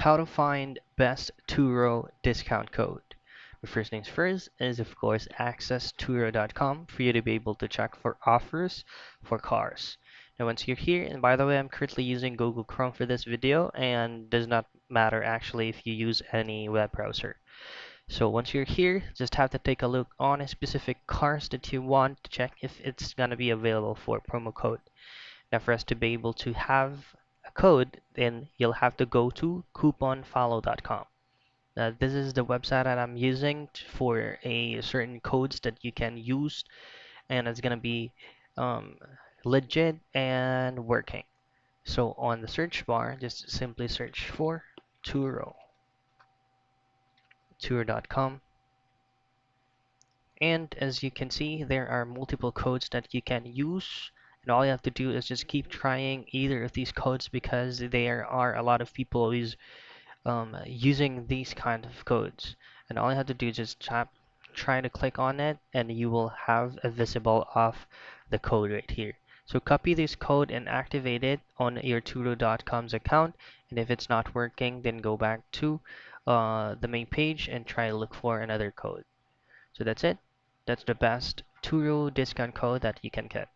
how to find best TURO discount code. The first things first is of course access TURO.com for you to be able to check for offers for cars. Now once you're here, and by the way, I'm currently using Google Chrome for this video and does not matter actually if you use any web browser. So once you're here, just have to take a look on a specific cars that you want to check if it's gonna be available for promo code. Now for us to be able to have a code, then you'll have to go to couponfollow.com. This is the website that I'm using for a certain codes that you can use, and it's gonna be um, legit and working. So on the search bar, just simply search for Turo, Turo.com. And as you can see, there are multiple codes that you can use. And all you have to do is just keep trying either of these codes because there are a lot of people using these kind of codes. And all you have to do is just try to click on it and you will have a visible of the code right here. So copy this code and activate it on your Turo.com's account. And if it's not working, then go back to the main page and try to look for another code. So that's it. That's the best Turo discount code that you can get.